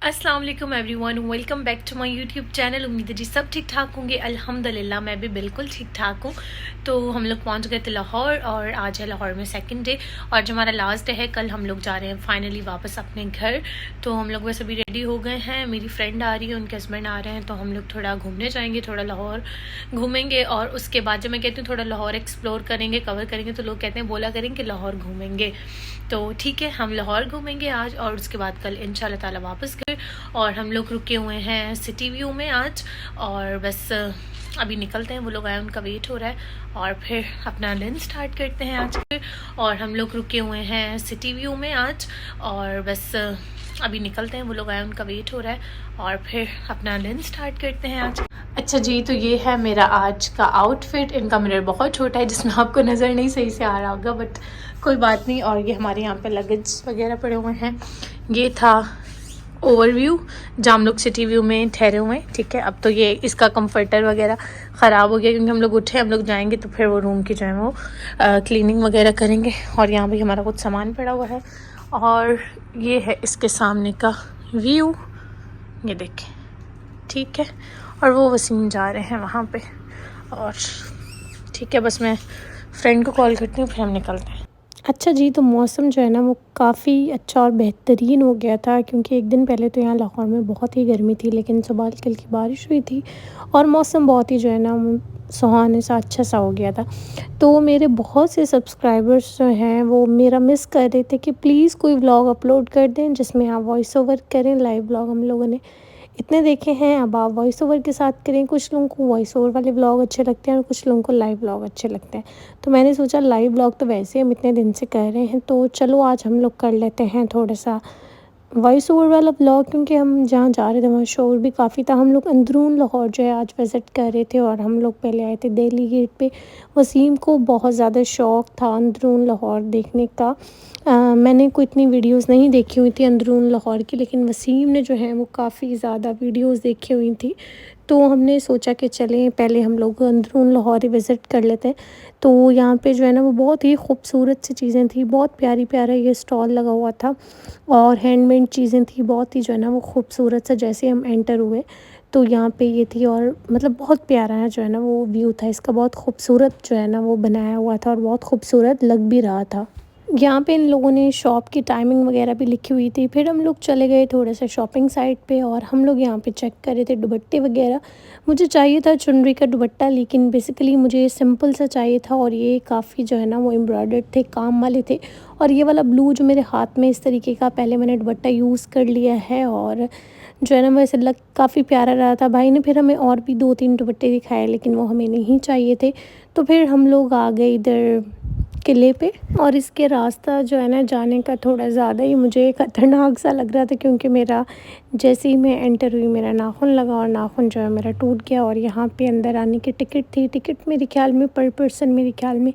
अस्सलाम वालेकुम everyone, welcome back to my YouTube channel. उम्मीद है जी सब ठीक ठाक होंगे। अल्हम्दुलिल्लाह मैं भी बिल्कुल ठीक ठाक हूँ। तो हम लोग पहुँच गए थे लाहौर और आज है लाहौर में सेकंड डे और जो हमारा लास्ट डे है कल हम लोग जा रहे हैं फाइनली वापस अपने घर। तो हम लोग बस अभी रेडी हो गए हैं, मेरी फ्रेंड आ रही है, उनके हस्बैंड आ रहे हैं, तो हम लोग थोड़ा घूमने जाएंगे, थोड़ा लाहौर घूमेंगे और उसके बाद जब मैं कहती हूँ थोड़ा लाहौर एक्सप्लोर करेंगे, कवर करेंगे, तो लोग कहते हैं बोला करेंगे लाहौर घूमेंगे। तो ठीक है, हम लाहौर घूमेंगे आज और उसके बाद कल इंशाल्लाह ताला वापस घर। और हम लोग रुके हुए हैं सिटी व्यू में आज और बस अभी निकलते हैं, वो लोग आए, उनका वेट हो रहा है और फिर अपना दिन स्टार्ट करते हैं आज फिर। और हम लोग रुके हुए हैं सिटी व्यू में आज और बस अभी निकलते हैं, वो लोग आए, उनका वेट हो रहा है और फिर अपना दिन स्टार्ट करते हैं आज। अच्छा जी, तो ये है मेरा आज का आउटफिट। इनका मिरर बहुत छोटा है जिसमें आपको नज़र नहीं सही से आ रहा होगा, बट कोई बात नहीं। और ये हमारे यहाँ पे लगेज वगैरह पड़े हुए हैं। ये था ओवरव्यू जहाँ हम लोग सिटी व्यू में ठहरे हुए हैं, ठीक है। अब तो ये इसका कंफर्टर वगैरह ख़राब हो गया क्योंकि हम लोग उठे, हम लोग जाएंगे तो फिर वो रूम की जो है वो क्लीनिंग वगैरह करेंगे। और यहाँ भी हमारा कुछ सामान पड़ा हुआ है और ये है इसके सामने का व्यू, ये देखें, ठीक है। और वो वसीम जा रहे हैं वहाँ पे और ठीक है, बस मैं फ्रेंड को कॉल करती हूँ फिर हम निकलते हैं। अच्छा जी, तो मौसम जो है ना वो काफ़ी अच्छा और बेहतरीन हो गया था क्योंकि एक दिन पहले तो यहाँ लाहौर में बहुत ही गर्मी थी, लेकिन सुबह कल की बारिश हुई थी और मौसम बहुत ही जो है ना सुहाने सा अच्छा सा हो गया था। तो मेरे बहुत से सब्सक्राइबर्स जो हैं वो मेरा मिस कर रहे थे कि प्लीज़ कोई व्लॉग अपलोड कर दें जिसमें आप वॉइस ओवर करें। लाइव व्लॉग हम लोगों ने इतने देखे हैं, अब आप वॉइस ओवर के साथ करें। कुछ लोगों को वॉइस ओवर वाले व्लॉग अच्छे लगते हैं और कुछ लोगों को लाइव व्लॉग अच्छे लगते हैं। तो मैंने सोचा लाइव व्लॉग तो वैसे हम इतने दिन से कर रहे हैं, तो चलो आज हम लोग कर लेते हैं थोड़ा सा वॉइस ओवर वाला ब्लॉग, क्योंकि हम जहाँ जा रहे थे वहाँ शोर भी काफ़ी था। हम लोग अंदरून लाहौर जो है आज विज़िट कर रहे थे और हम लोग पहले आए थे दिल्ली गेट पे। वसीम को बहुत ज़्यादा शौक़ था अंदरून लाहौर देखने का। मैंने कोई इतनी वीडियोस नहीं देखी हुई थी अंदरून लाहौर की, लेकिन वसीम ने जो है वो काफ़ी ज़्यादा वीडियोस देखी हुई थी। तो हमने सोचा कि चलें पहले हम लोग अंदरून लाहौर ही विज़िट कर लेते हैं। तो यहाँ पे जो है ना वो बहुत ही खूबसूरत सी चीज़ें थी, बहुत प्यारी प्यारा ये स्टॉल लगा हुआ था और हैंडमेड चीज़ें थी, बहुत ही जो है ना वो खूबसूरत सा। जैसे हम एंटर हुए तो यहाँ पे ये थी और मतलब बहुत प्यारा है जो है ना वो व्यू था इसका, बहुत खूबसूरत जो है ना वो बनाया हुआ था और बहुत खूबसूरत लग भी रहा था। यहाँ पे इन लोगों ने शॉप की टाइमिंग वगैरह भी लिखी हुई थी। फिर हम लोग चले गए थोड़े से शॉपिंग साइट पे और हम लोग यहाँ पे चेक कर रहे थे दुपट्टे वगैरह। मुझे चाहिए था चुनरी का दुपट्टा, लेकिन बेसिकली मुझे सिंपल सा चाहिए था और ये काफ़ी जो है ना वो एम्ब्रॉयडर्ड थे, काम वाले थे। और ये वाला ब्लू जो मेरे हाथ में इस तरीके का पहले मैंने दुपट्टा यूज़ कर लिया है और जो है ना वैसे लग काफ़ी प्यारा रहा था। भाई ने फिर हमें और भी 2-3 दुपट्टे दिखाए, लेकिन वो हमें नहीं चाहिए थे। तो फिर हम लोग आ गए इधर किले पे और इसके रास्ता जो है ना जाने का थोड़ा ज़्यादा ही मुझे ख़तरनाक सा लग रहा था क्योंकि मेरा जैसे ही मैं एंटर हुई मेरा नाखून लगा और नाखून जो है मेरा टूट गया। और यहाँ पे अंदर आने की टिकट थी, टिकट मेरे ख्याल में पर पर्सन मेरे ख्याल में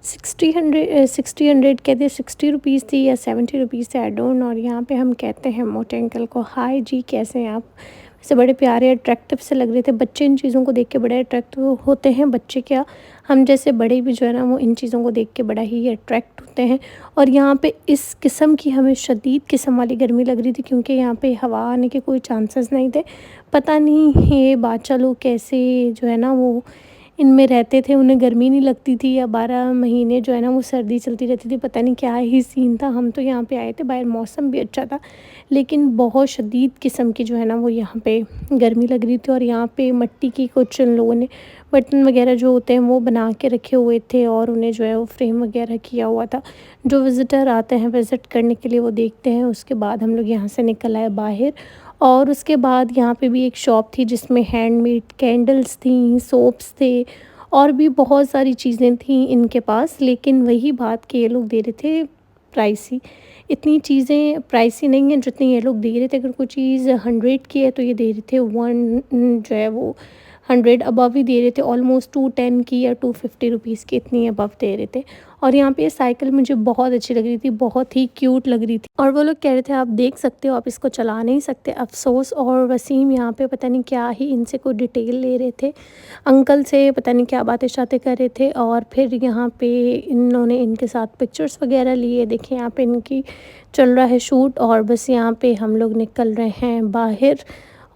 60 कहते 60 रुपीज़ थी या 70 रुपीज़ थे, आई डोंट नो। और यहाँ पे हम कहते हैं मोटे अंकल को हाय जी, कैसे हैं आप। वैसे बड़े प्यारे अट्रैक्टिव से लग रहे थे। बच्चे इन चीज़ों को देख के बड़े अट्रैक्टिव होते हैं, बच्चे क्या हम जैसे बड़े भी जो है ना वो इन चीज़ों को देख के बड़ा ही अट्रैक्ट होते हैं। और यहाँ पे इस किस्म की हमें शदीद किस्म वाली गर्मी लग रही थी क्योंकि यहाँ पे हवा आने के कोई चांसेस नहीं थे। पता नहीं ये बादशाह लोग कैसे जो है ना वो इनमें रहते थे, उन्हें गर्मी नहीं लगती थी या 12 महीने जो है ना वो सर्दी चलती रहती थी, पता नहीं क्या ही सीन था। हम तो यहाँ पे आए थे, बाहर मौसम भी अच्छा था, लेकिन बहुत शदीद किस्म की जो है ना वो यहाँ पे गर्मी लग रही थी। और यहाँ पे मिट्टी की कुछ उन लोगों ने बर्तन वगैरह जो होते हैं वो बना के रखे हुए थे और उन्हें जो है वो फ्रेम वगैरह किया हुआ था। जो विज़िटर आते हैं विज़िट करने के लिए वो देखते हैं। उसके बाद हम लोग यहाँ से निकल आए बाहर और उसके बाद यहाँ पे भी एक शॉप थी जिसमें हैंडमेड कैंडल्स थी, सोप्स थे और भी बहुत सारी चीज़ें थी इनके पास। लेकिन वही बात कि ये लोग दे रहे थे प्राइसी। इतनी चीज़ें प्राइसी नहीं है जितनी ये लोग दे रहे थे। अगर कोई चीज़ 100 की है तो ये दे रहे थे 1 जो है वो 100 अबव ही दे रहे थे, ऑलमोस्ट 210 की या 250 रुपीज़ की इतनी अबव दे रहे थे। और यहाँ पे ये साइकिल मुझे बहुत अच्छी लग रही थी, बहुत ही क्यूट लग रही थी। और वो लोग कह रहे थे आप देख सकते हो, आप इसको चला नहीं सकते, अफसोस। और वसीम यहाँ पे पता नहीं क्या ही इनसे कोई डिटेल ले रहे थे, अंकल से पता नहीं क्या बातें शातें कर रहे थे। और फिर यहाँ पे इन्होंने इनके साथ पिक्चर्स वगैरह लिए। देखिए यहाँ पे इनकी चल रहा है शूट। और बस यहाँ पे हम लोग निकल रहे हैं बाहर।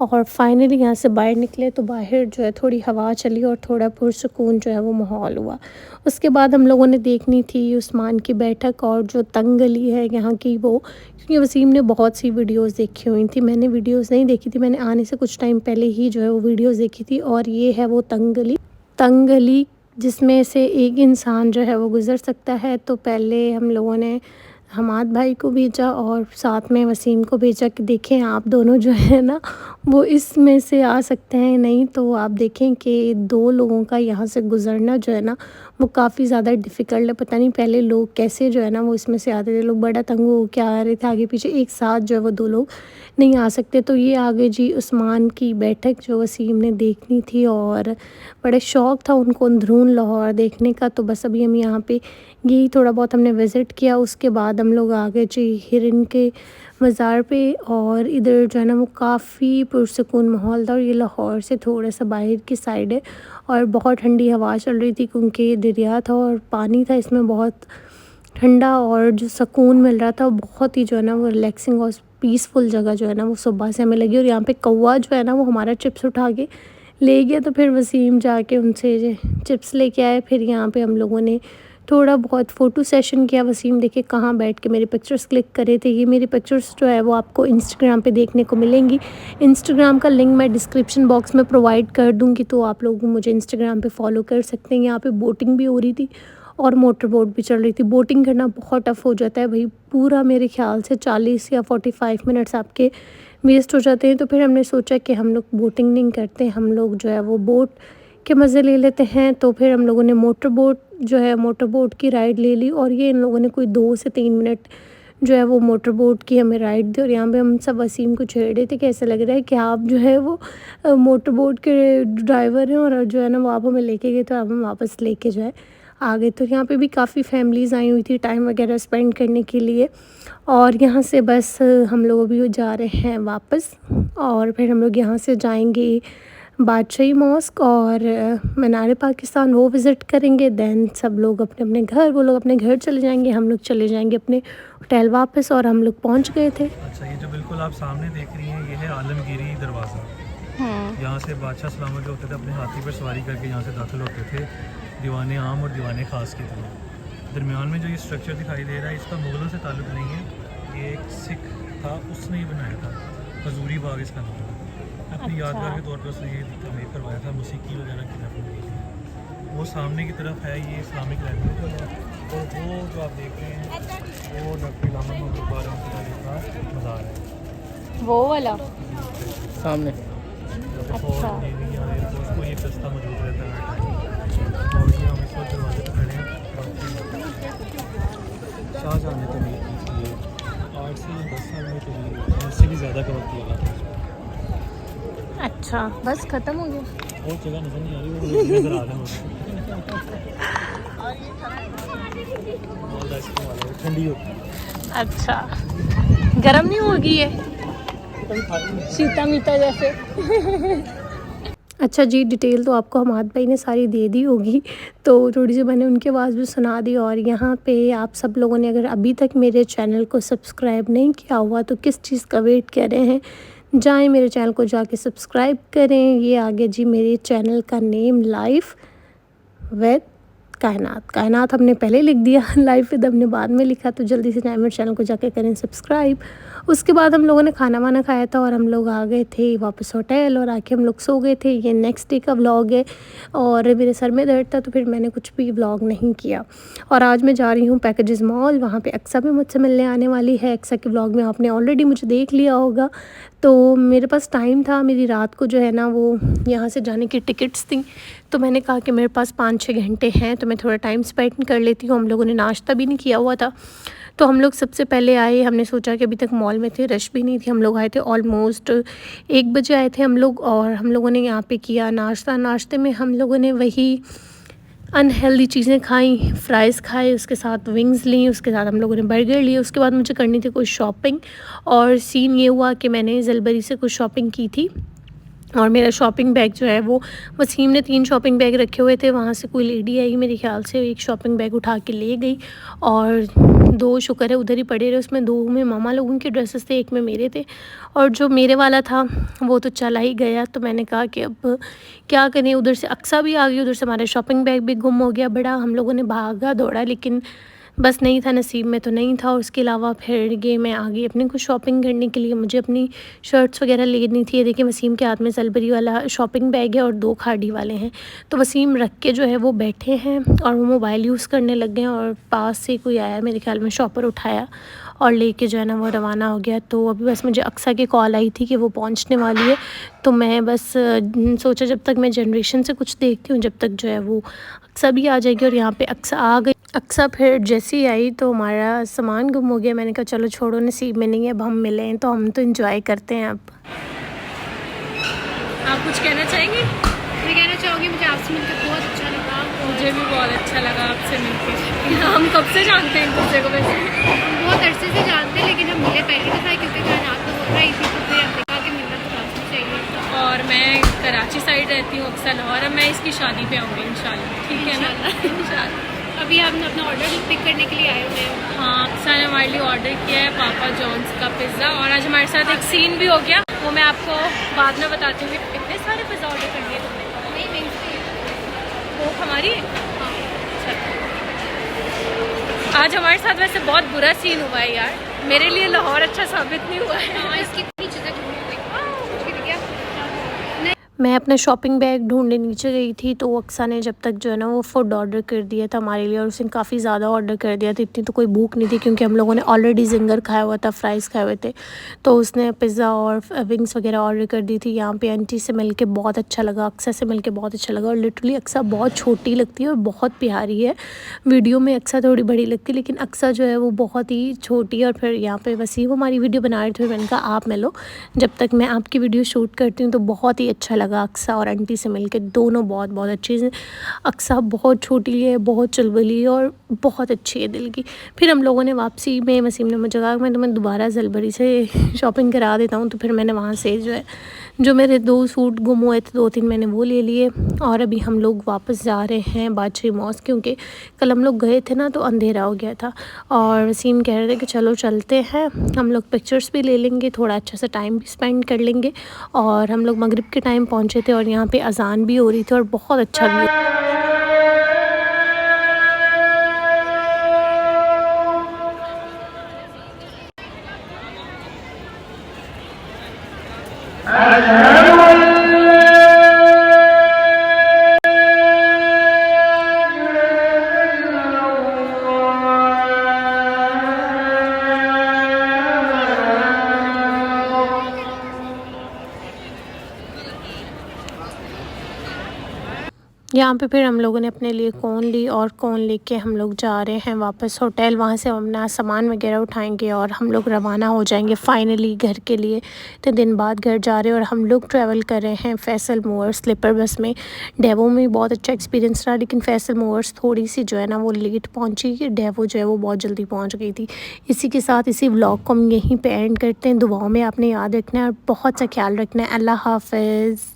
और फाइनली यहाँ से बाहर निकले तो बाहर जो है थोड़ी हवा चली और थोड़ा पुरसुकून जो है वो माहौल हुआ। उसके बाद हम लोगों ने देखनी थी उस्मान की बैठक और जो तंग गली है यहाँ की वो, क्योंकि वसीम ने बहुत सी वीडियोस देखी हुई थी। मैंने वीडियोस नहीं देखी थी, मैंने आने से कुछ टाइम पहले ही जो है वो वीडियोस देखी थी। और ये है वो तंग गली जिसमें से एक इंसान जो है वो गुज़र सकता है। तो पहले हम लोगों ने हमाद भाई को भेजा और साथ में वसीम को भेजा कि देखें आप दोनों जो है ना वो इसमें से आ सकते हैं, नहीं तो आप देखें कि 2 लोगों का यहाँ से गुज़रना जो है ना वो काफ़ी ज़्यादा डिफ़िकल्ट है। पता नहीं पहले लोग कैसे जो है ना वो इसमें से आते थे, लोग बड़ा तंग हो के आ रहे थे, आगे पीछे एक साथ जो है वो 2 लोग नहीं आ सकते। तो ये आगे जी उस्मान की बैठक जो वसीम ने देखनी थी और बड़े शौक़ था उनको अंदरून लाहौर देखने का। तो बस अभी हम यहाँ पे यही थोड़ा बहुत हमने विज़िट किया। उसके बाद हम लोग आ गए जी हिरन के मज़ार पे। और इधर जो है ना वो काफ़ी पुरसुकून माहौल था। और ये लाहौर से थोड़ा सा बाहर की साइड है और बहुत ठंडी हवा चल रही थी क्योंकि ये दरिया था और पानी था इसमें बहुत ठंडा। और जो सुकून मिल रहा था बहुत ही जो है ना वो रिलैक्सिंग और पीसफुल जगह जो है ना वो सुबह से हमें लगी। और यहाँ पे कौवा जो है ना वो हमारा चिप्स उठा के ले गया। तो फिर वसीम जाके उनसे चिप्स लेके आए। फिर यहाँ पे हम लोगों ने थोड़ा बहुत फ़ोटो सेशन किया। वसीम देखिए कहाँ बैठ के मेरे पिक्चर्स क्लिक करे थे। ये मेरी पिक्चर्स जो है वो आपको इंस्टाग्राम पे देखने को मिलेंगी। इंस्टाग्राम का लिंक मैं डिस्क्रिप्शन बॉक्स में प्रोवाइड कर दूँगी, तो आप लोग मुझे इंस्टाग्राम पे फॉलो कर सकते हैं। यहाँ पे बोटिंग भी हो रही थी और मोटर बोट भी चल रही थी। बोटिंग करना बहुत टफ़ हो जाता है भाई, पूरा मेरे ख्याल से 40 या 45 मिनट्स आपके वेस्ट हो जाते हैं। तो फिर हमने सोचा कि हम लोग बोटिंग नहीं करते, हम लोग जो है वो बोट के मज़े ले लेते हैं। तो फिर हम लोगों ने मोटर बोट की राइड ले ली। और ये इन लोगों ने कोई 2 से 3 मिनट जो है वो मोटर बोट की हमें राइड दी। और यहाँ पे हम सब वसीम को छेड़ रहे थे कि ऐसा लग रहा है कि आप जो है वो मोटर बोट के ड्राइवर हैं और जो है ना वो आप हमें लेके गए तो आप हम वापस लेके जो है आ गए। तो यहाँ पे भी काफ़ी फैमिलीज़ आई हुई थी टाइम वगैरह स्पेंड करने के लिए। और यहाँ से बस हम लोग अभी जा रहे हैं वापस। और फिर हम लोग यहाँ से जाएंगे बादशाही मॉस्क और मीनार पाकिस्तान, वो विज़िट करेंगे। दैन सब लोग अपने अपने घर, वो लोग अपने घर चले जाएंगे, हम लोग चले जाएंगे अपने होटल वापस। और हम लोग पहुँच गए थे। अच्छा, ये जो बिल्कुल आप सामने देख रही हैं ये है आलमगीरी दरवाज़ा। यहाँ से बादशाह सलामत जो होते थे अपने हाथी पर सवारी करके यहाँ से दाखिल होते थे दीवान आम और दीवान ख़ास की तरह। दरमियान में जो ये स्ट्रक्चर दिखाई दे रहा है इसका मुग़लों से ताल्लुक़ नहीं है, ये एक सिख था उसने ही बनाया था। हजूरी बाग इसका नाम है। अपनी यादगार के तौर पर उसने ये तमीर करवाया था, मौसीकी वगैरह की तरफ। वो सामने की तरफ है ये इस्लामिक लाइब्रेरी है। और वो जो आप देख रहे हैं वो डॉक्टर इलामा इकबाल का मज़ार है, वो वाला सामने। अच्छा, उसको ये सस्ता मौजूद रहता है। और ये हम इस वक्त दरवाजे पर खड़े हैं। शाहजहाँ ने तमीर की थी ये 8 से 10 साल में तमीर, इससे भी ज़्यादा कवर किया गया। अच्छा, बस ख़त्म हो गया। और जगह नज़र नहीं आ रही, वो नज़र आ रहा है। ठंडी होती। अच्छा, गर्म नहीं होगी ये शीता मीता जैसे? अच्छा जी, डिटेल तो आपको हमाद भाई ने सारी दे दी होगी, तो थोड़ी सी मैंने उनकी आवाज़ भी सुना दी। और यहाँ पे आप सब लोगों ने अगर अभी तक मेरे चैनल को सब्सक्राइब नहीं किया हुआ तो किस चीज़ का वेट कर रहे हैं, जाएं मेरे चैनल को जाके सब्सक्राइब करें। ये आगे जी मेरे चैनल का नेम लाइफ विद कायनात हमने पहले लिख दिया, लाइफ विद हमने बाद में लिखा। तो जल्दी से जाएं मेरे चैनल को जाके करें सब्सक्राइब। उसके बाद हम लोगों ने खाना वाना खाया था और हम लोग आ गए थे वापस होटल और आके हम लोग सो गए थे। ये नेक्स्ट डे का व्लॉग है और मेरे सर में दर्द था तो फिर मैंने कुछ भी व्लॉग नहीं किया। और आज मैं जा रही हूँ पैकेजेस मॉल, वहाँ पे अक्सा भी मुझसे मिलने आने वाली है। अक्सा के व्लॉग में आपने ऑलरेडी मुझे देख लिया होगा। तो मेरे पास टाइम था, मेरी रात को जो है ना वो यहाँ से जाने की टिकट्स थी, तो मैंने कहा कि मेरे पास 5-6 घंटे हैं तो मैं थोड़ा टाइम स्पेंड कर लेती हूँ। हम लोगों ने नाश्ता भी नहीं किया हुआ था, तो हम लोग सबसे पहले आए। हमने सोचा कि अभी तक मॉल में थे, रश भी नहीं थी। हम लोग आए थे ऑलमोस्ट 1 बजे आए थे हम लोग। और हम लोगों ने यहाँ पे किया नाश्ता। नाश्ते में हम लोगों ने वही अनहेल्दी चीज़ें खाई, फ्राइज़ खाए, उसके साथ विंग्स ली, उसके साथ हम लोगों ने बर्गर लिए। उसके बाद मुझे करनी थी कोई शॉपिंग, और सीन ये हुआ कि मैंने ज़लबरी से कुछ शॉपिंग की थी, और मेरा शॉपिंग बैग जो है वो वसीम ने 3 शॉपिंग बैग रखे हुए थे। वहाँ से कोई लेडी आई, मेरे ख्याल से एक शॉपिंग बैग उठा के ले गई, और 2 शुक्र है उधर ही पड़े रहे। उसमें 2 में मामा लोगों के ड्रेसेस थे, 1 में मेरे थे, और जो मेरे वाला था वो तो चला ही गया। तो मैंने कहा कि अब क्या करें, उधर से अक्सा भी आ गई, उधर से हमारा शॉपिंग बैग भी गुम हो गया। बड़ा हम लोगों ने भागा दौड़ा, लेकिन बस नहीं था, नसीब में तो नहीं था। और उसके अलावा फिर ये मैं आ गई अपने कुछ शॉपिंग करने के लिए। मुझे अपनी शर्ट्स वगैरह लेनी थी। ये देखिए वसीम के हाथ में ज़लबरी वाला शॉपिंग बैग है और 2 खाड़ी वाले हैं। तो वसीम रख के जो है वो बैठे हैं और वो मोबाइल यूज़ करने लग गए हैं, और पास से कोई आया, मेरे ख्याल में शॉपर उठाया और लेके जो है ना वो रवाना हो गया। तो अभी बस मुझे अक्सा की कॉल आई थी कि वो पहुंचने वाली है। तो मैं बस सोचा जब तक मैं जनरेशन से कुछ देखती हूँ, जब तक जो है वो अक्सा भी आ जाएगी। और यहाँ पे अक्सा आ गई। अक्सा फिर जैसे ही आई तो हमारा सामान गुम हो गया। मैंने कहा चलो छोड़ो, नसीब में नहीं है, अब हम मिले हैं तो हम तो इंजॉय करते हैं। अब आप कुछ कहना चाहेंगे? मैं कहना चाहूँगी मुझे आपसे मिलकर बहुत अच्छा लगा। मुझे भी बहुत अच्छा लगा आपसे मिलकर। हम कब से जानते हैं एक दूसरे को? वैसे हम बहुत अरसे से जानते हैं, लेकिन हम मिले पहली दफ़ा है क्योंकि कायनात तो हो रही थी, तो फिर हमने कहा कि मिलना तो लाजमी चाहिए। और मैं कराची साइड रहती हूँ, अक्सर लाहौर। अब मैं इसकी शादी पे आऊँगी इंशाल्लाह, ठीक है ना? इंशाल्लाह। अभी हम अपना ऑर्डर पिक करने के लिए आए हुए हैं। हाँ, अक्सर ने हमारे लिए ऑर्डर किया है पापा जॉन्स का पिज़्ज़ा। और आज हमारे साथ एक सीन भी हो गया, वो मैं आपको बाद में बताती हूँ। इतने सारे पिज़्ज़ा ऑर्डर कर लिए तुमने? नहीं नहीं, वो हमारी आज हमारे साथ वैसे बहुत बुरा सीन हुआ है यार। मेरे लिए लाहौर अच्छा साबित नहीं हुआ है। हाँ, इसकी इतनी चीज़ें मैं अपना शॉपिंग बैग ढूंढने नीचे गई थी, तो अक्सा ने जब तक जो है ना वो फूड ऑर्डर कर दिया था हमारे लिए, और उसने काफ़ी ज़्यादा ऑर्डर कर दिया था। इतनी तो कोई भूख नहीं थी क्योंकि हम लोगों ने ऑलरेडी जिंगर खाया हुआ था, फ्राइज़ खाए हुए थे। तो उसने पिज़्ज़ा और विंग्स वगैरह ऑर्डर कर दी थी। यहाँ पे आंटी से मिल के बहुत अच्छा लगा, अक्सा से मिल के बहुत अच्छा लगा। और लिटरली अक्सा बहुत छोटी लगती है और बहुत प्यारी है। वीडियो में अक्सा थोड़ी बड़ी लगती है, लेकिन अक्सा जो है वो बहुत ही छोटी है। और फिर यहाँ पर वसीम हमारी वीडियो बना रहे थे, मैंने कहा आप मिलो जब तक मैं आपकी वीडियो शूट करती हूँ। तो बहुत ही अच्छा लगा अक्सा और आंटी से मिलके, दोनों बहुत बहुत अच्छी हैं। अक्सा बहुत छोटी है, बहुत चुलबुली है और बहुत अच्छी है दिल की। फिर हम लोगों ने वापसी में वसीम ने मुझे कहा मैं तुम्हें दोबारा ज़लबरी से शॉपिंग करा देता हूँ। तो फिर मैंने वहाँ से जो मेरे 2 सूट गुम हुए थे, 2-3 मैंने वो ले लिए। और अभी हम लोग वापस जा रहे हैं बादशाही मॉस्क, क्योंकि कल हम लोग गए थे ना तो अंधेरा हो गया था। और वसीम कह रहे थे कि चलो चलते हैं, हम लोग पिक्चर्स भी ले लेंगे, थोड़ा अच्छा सा टाइम भी स्पेंड कर लेंगे। और हम लोग मगरिब के टाइम पहुँचे थे और यहाँ पे अजान भी हो रही थी और बहुत अच्छा व्यू। यहाँ पे फिर हम लोगों ने अपने लिए कौन ली, और कौन लेके हम लोग जा रहे हैं वापस होटल। वहाँ से हम अपना सामान वगैरह उठाएंगे और हम लोग रवाना हो जाएंगे फाइनली घर के लिए। तो दिन बाद घर जा रहे हैं, और हम लोग ट्रैवल कर रहे हैं फैसल मूवर्स स्लीपर बस में। डेवो में बहुत अच्छा एक्सपीरियंस रहा, लेकिन फैसल मूवर्स थोड़ी सी जो है ना वो लेट पहुँची। डेवो जो है वो बहुत जल्दी पहुँच गई थी। इसी के साथ इसी व्लॉग को हम यहीं पर एंड करते हैं। दुआओं में आपने याद रखना है और बहुत सा ख्याल रखना है। अल्लाह हाफ़िज़।